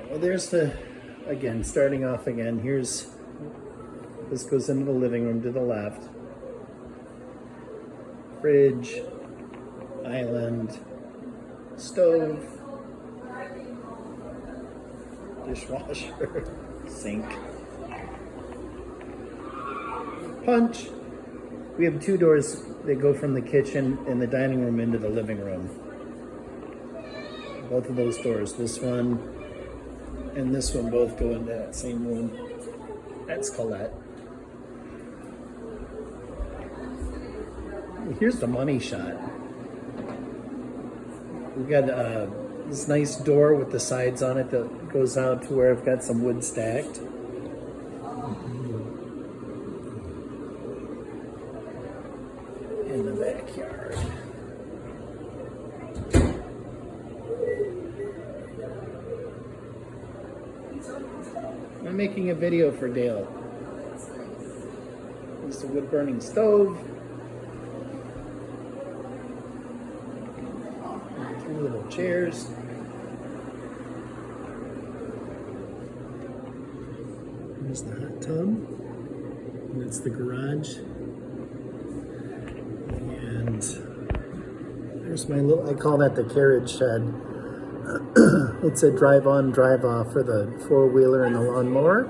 Well, there's the, again, starting off again. This goes into the living room to the left. Fridge, island, stove, dishwasher, sink, punch. We have two doors that go from the kitchen and the dining room into the living room. Both of those doors, this one and this one, both go into that same room. That's Colette. Here's the money shot. We've got this nice door with the sides on it that goes out to where I've got some wood stacked. In the backyard. I'm making a video for Dale. This is a wood burning stove. Three little chairs. There's the hot tub. And that's the garage. And there's my little, I call that the carriage shed. It's a drive on, drive off for the four-wheeler and the lawnmower.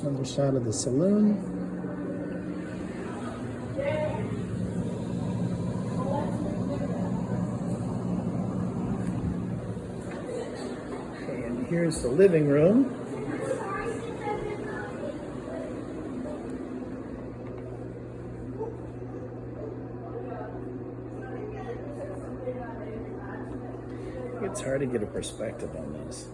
Another shot of the saloon. And here's the living room. It's hard to get a perspective on this.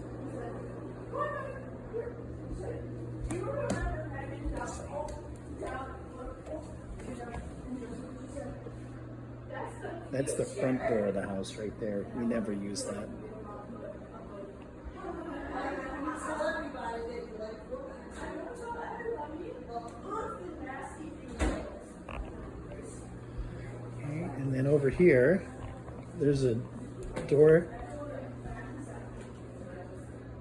That's the front door of the house right there. We never use that. Okay, and then over here, there's a door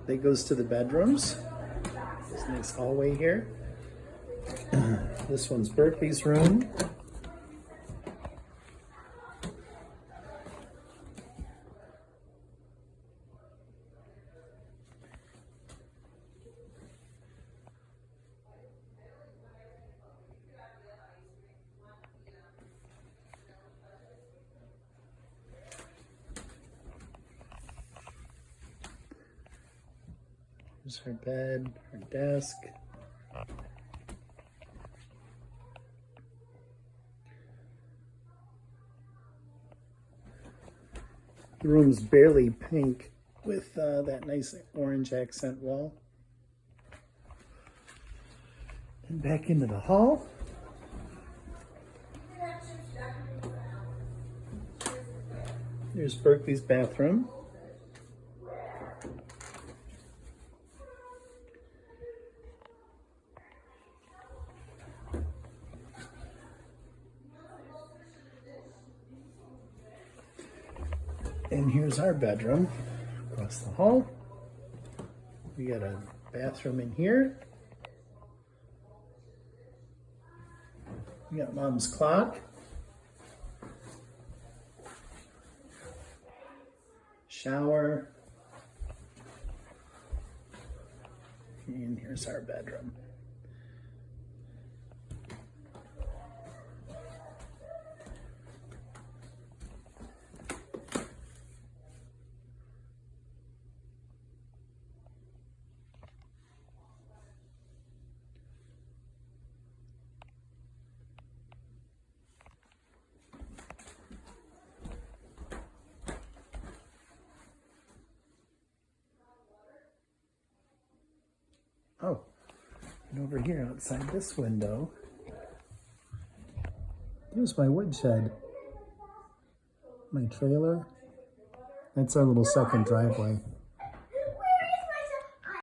that goes to the bedrooms. This nice hallway here. This one's Berkeley's room. Here's her bed, her desk. The room's barely pink with that nice orange accent wall. And back into the hall. There's Berkeley's bathroom. And here's our bedroom across the hall. We got a bathroom in here. We got Mom's clock. Shower. And here's our bedroom. Oh, and over here outside this window, there's my woodshed. My trailer. That's our little second driveway.